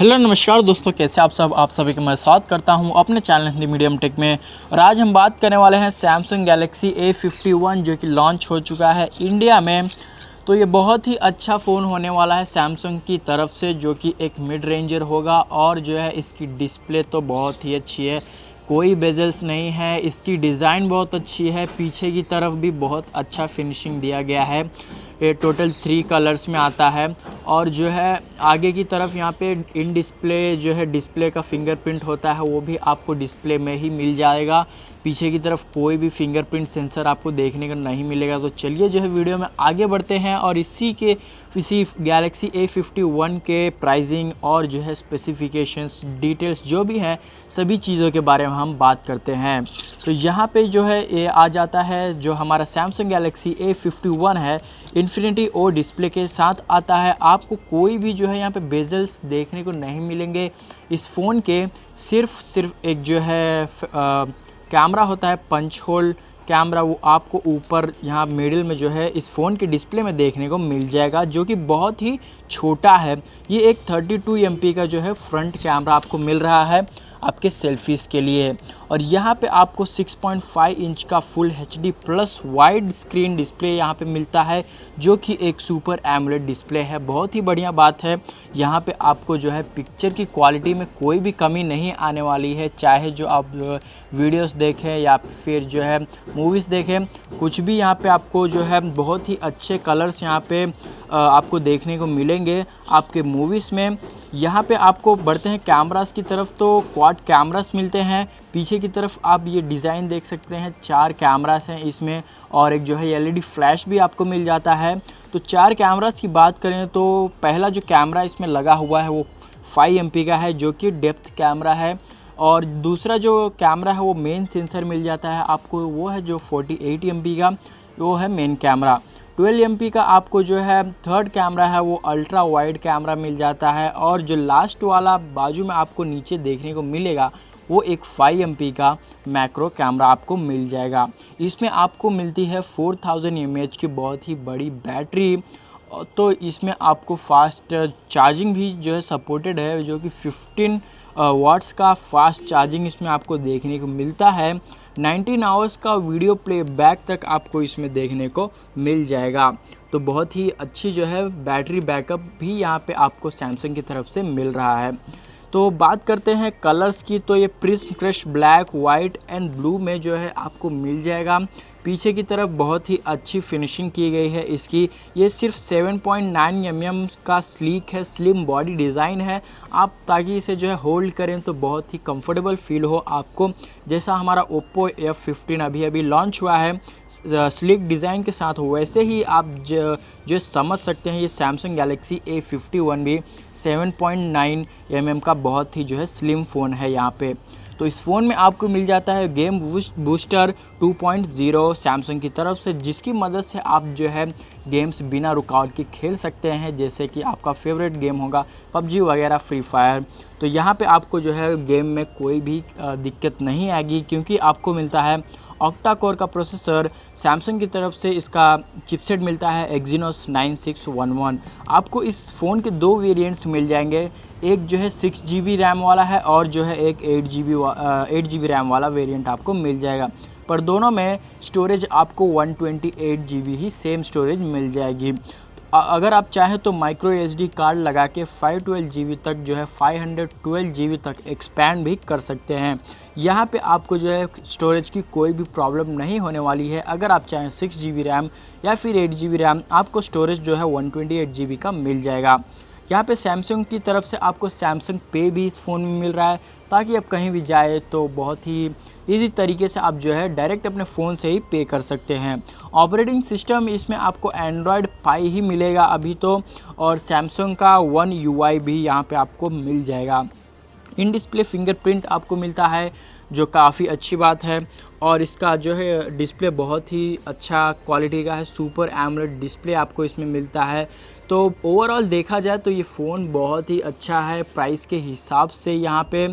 Hello नमस्कार दोस्तों, कैसे आप सभी का मैं स्वागत करता हूं अपने चैनल हिंदी मीडियम टेक में। और आज हम बात करने वाले हैं सैमसंग गैलेक्सी A51 जो कि लॉन्च हो चुका है इंडिया में। तो ये बहुत ही अच्छा फ़ोन होने वाला है सैमसंग की तरफ से, जो कि एक मिड रेंजर होगा। और जो है इसकी डिस्प्ले तो बहुत ही अच्छी है, कोई बेजल्स नहीं है। इसकी डिज़ाइन बहुत अच्छी है, पीछे की तरफ भी बहुत अच्छा फिनिशिंग दिया गया है। ये टोटल 3 कलर्स में आता है। और जो है आगे की तरफ यहाँ पे इन डिस्प्ले जो है डिस्प्ले का फिंगरप्रिंट होता है, वो भी आपको डिस्प्ले में ही मिल जाएगा। पीछे की तरफ कोई भी फिंगरप्रिंट सेंसर आपको देखने को नहीं मिलेगा। तो चलिए जो है वीडियो में आगे बढ़ते हैं और इसी गैलेक्सी A51 के प्राइसिंग और जो है स्पेसिफिकेशंस डिटेल्स जो भी हैं सभी चीज़ों के बारे में हम बात करते हैं। तो यहाँ पे जो है ये आ जाता है, जो हमारा सैमसंग गैलेक्सी A51 है इन्फिनिटी ओ डिस्प्ले के साथ आता है। आपको कोई भी जो है यहाँ पे बेजल्स देखने को नहीं मिलेंगे इस फ़ोन के। सिर्फ एक जो है कैमरा होता है, पंच होल कैमरा, वो आपको ऊपर यहाँ मिडिल में जो है इस फ़ोन के डिस्प्ले में देखने को मिल जाएगा, जो कि बहुत ही छोटा है। ये एक 32 MP का जो है फ्रंट कैमरा आपको मिल रहा है आपके सेल्फीज़ के लिए। और यहाँ पे आपको 6.5 इंच का full HD plus wide screen display यहाँ पे मिलता है, जो कि एक सुपर एमोलेड डिस्प्ले है। बहुत ही बढ़िया बात है, यहाँ पे आपको जो है पिक्चर की क्वालिटी में कोई भी कमी नहीं आने वाली है। चाहे जो आप वीडियोस देखें या फिर जो है मूवीज़ देखें, कुछ भी यहाँ पे आपको जो है बहुत ही अच्छे कलर्स यहाँ पे आपको देखने को मिलेंगे आपके मूवीज़ में। यहाँ पे आपको बढ़ते हैं कैमरास की तरफ, तो क्वाड कैमरास मिलते हैं। पीछे की तरफ आप ये डिज़ाइन देख सकते हैं, 4 कैमरास हैं इसमें, और एक जो है LED फ्लैश भी आपको मिल जाता है। तो 4 कैमरास की बात करें तो पहला जो कैमरा इसमें लगा हुआ है वो 5 MP का है, जो कि डेप्थ कैमरा है। और दूसरा जो कैमरा है वो मेन सेंसर मिल जाता है आपको, वो है जो 48 MP का, वो है मेन कैमरा। 12 MP का आपको जो है थर्ड कैमरा है वो अल्ट्रा वाइड कैमरा मिल जाता है। और जो लास्ट वाला बाजू में आपको नीचे देखने को मिलेगा वो एक 5 MP का मैक्रो कैमरा आपको मिल जाएगा। इसमें आपको मिलती है 4000 mAh की बहुत ही बड़ी बैटरी। तो इसमें आपको फास्ट चार्जिंग भी जो है सपोर्टेड है, जो कि 15 वाट्स का फास्ट चार्जिंग इसमें आपको देखने को मिलता है। 19 आवर्स का वीडियो प्लेबैक तक आपको इसमें देखने को मिल जाएगा। तो बहुत ही अच्छी जो है बैटरी बैकअप भी यहाँ पे आपको सैमसंग की तरफ से मिल रहा है। तो बात करते हैं कलर्स की, तो ये prism crush black, white and blue में जो है आपको मिल जाएगा। पीछे की तरफ बहुत ही अच्छी फिनिशिंग की गई है इसकी। ये सिर्फ 7.9 mm का स्लीक है, स्लिम बॉडी डिज़ाइन है। आप ताकि इसे जो है होल्ड करें तो बहुत ही कंफर्टेबल फील हो आपको, जैसा हमारा Oppo F15 अभी लॉन्च हुआ है स्लिक डिज़ाइन के साथ, वैसे ही आप जो समझ सकते हैं ये सैमसंग गैलेक्सी A51 भी 7.9 mm का बहुत ही जो है स्लिम फ़ोन है यहाँ पे। तो इस फ़ोन में आपको मिल जाता है गेम बूस्टर 2.0 सैमसंग की तरफ से, जिसकी मदद से आप जो है गेम्स बिना रुकावट के खेल सकते हैं, जैसे कि आपका फेवरेट गेम होगा PUBG वगैरह, फ्री फायर। तो यहाँ पे आपको जो है गेम में कोई भी दिक्कत नहीं आएगी, क्योंकि आपको मिलता है ऑक्टा कोर का प्रोसेसर। सैमसंग की तरफ से इसका चिपसेट मिलता है Exynos 9611। आपको इस फ़ोन के 2 वेरिएंट्स मिल जाएंगे, एक जो है 6 GB रैम वाला है और जो है एक 8 GB रैम वाला वेरिएंट आपको मिल जाएगा। पर दोनों में स्टोरेज आपको 128 GB ही सेम स्टोरेज मिल जाएगी। अगर आप चाहें तो माइक्रो SD कार्ड लगा के 512 GB तक जो है 512 GB तक एक्सपैंड भी कर सकते हैं। यहाँ पे आपको जो है स्टोरेज की कोई भी प्रॉब्लम नहीं होने वाली है। अगर आप चाहें 6 GB रैम या फिर 8 GB रैम, आपको स्टोरेज जो है 128 GB का मिल जाएगा। यहाँ पे सैमसंग की तरफ से आपको सैमसंग पे भी इस फ़ोन में मिल रहा है, ताकि आप कहीं भी जाए तो बहुत ही इजी तरीके से आप जो है डायरेक्ट अपने फ़ोन से ही पे कर सकते हैं। ऑपरेटिंग सिस्टम इसमें आपको एंड्रॉयड 5 ही मिलेगा अभी तो, और सैमसंग का One UI भी यहाँ पे आपको मिल जाएगा। इन डिस्प्ले फिंगरप्रिंट आपको मिलता है, जो काफ़ी अच्छी बात है। और इसका जो है डिस्प्ले बहुत ही अच्छा क्वालिटी का है, सुपर एमोलेड डिस्प्ले आपको इसमें मिलता है। तो ओवरऑल देखा जाए तो ये फ़ोन बहुत ही अच्छा है प्राइस के हिसाब से यहाँ पे।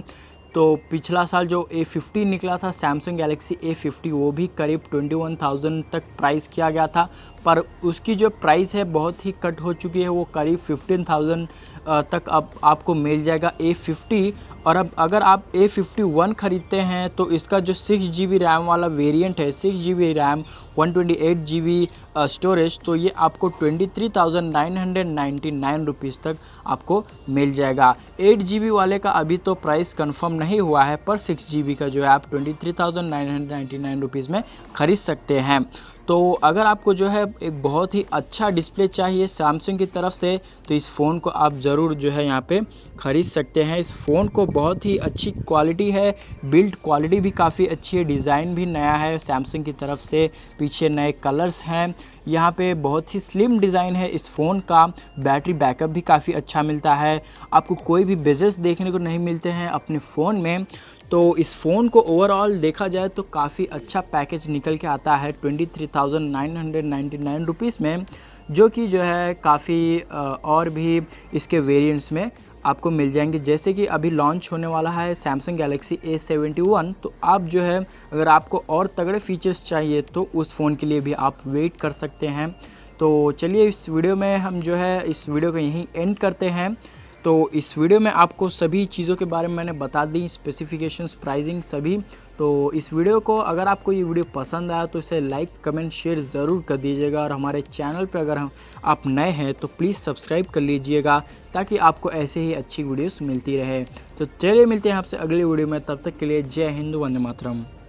तो पिछला साल जो A50 निकला था सैमसंग गैलेक्सी A50, वो भी करीब 21,000 तक प्राइस किया गया था, पर उसकी जो प्राइस है बहुत ही कट हो चुकी है, वो करीब 15,000 तक अब आपको मिल जाएगा A50। और अब अगर आप A51 ख़रीदते हैं तो इसका जो 6GB रैम वाला वेरिएंट है, 6GB रैम 128GB स्टोरेज, तो ये आपको 23,999 रुपीज़ तक आपको मिल जाएगा। 8GB वाले का अभी तो प्राइस कंफर्म नहीं हुआ है, पर 6GB का जो है आप 23,999 रुपीज़ में ख़रीद सकते हैं। तो अगर आपको जो है एक बहुत ही अच्छा डिस्प्ले चाहिए सैमसंग की तरफ से, तो इस फ़ोन को आप ज़रूर जो है यहाँ पे ख़रीद सकते हैं। इस फ़ोन को बहुत ही अच्छी क्वालिटी है, बिल्ड क्वालिटी भी काफ़ी अच्छी है, डिज़ाइन भी नया है सैमसंग की तरफ से, पीछे नए कलर्स हैं, यहाँ पे बहुत ही स्लिम डिज़ाइन है इस फ़ोन का। बैटरी बैकअप भी काफ़ी अच्छा मिलता है, आपको कोई भी बेजेस देखने को नहीं मिलते हैं अपने फ़ोन में। तो इस फ़ोन को ओवरऑल देखा जाए तो काफ़ी अच्छा पैकेज निकल के आता है 23,999 रुपीज़ में, जो कि जो है काफ़ी और भी इसके वेरिएंट्स में आपको मिल जाएंगे। जैसे कि अभी लॉन्च होने वाला है सैमसंग गैलेक्सी A71, तो आप जो है अगर आपको और तगड़े फीचर्स चाहिए तो उस फ़ोन के लिए भी आप वेट कर सकते हैं। तो चलिए इस वीडियो में हम जो है इस वीडियो को यहीं एंड करते हैं। तो इस वीडियो में आपको सभी चीज़ों के बारे में मैंने बता दी, स्पेसिफिकेशंस, प्राइसिंग सभी। तो इस वीडियो को अगर आपको ये वीडियो पसंद आया तो इसे लाइक, कमेंट, शेयर ज़रूर कर दीजिएगा। और हमारे चैनल पर अगर आप नए हैं तो प्लीज़ सब्सक्राइब कर लीजिएगा, ताकि आपको ऐसे ही अच्छी वीडियोस मिलती रहे। तो चलिए मिलते हैं आपसे अगली वीडियो में, तब तक के लिए जय हिंद, वंदे मातरम।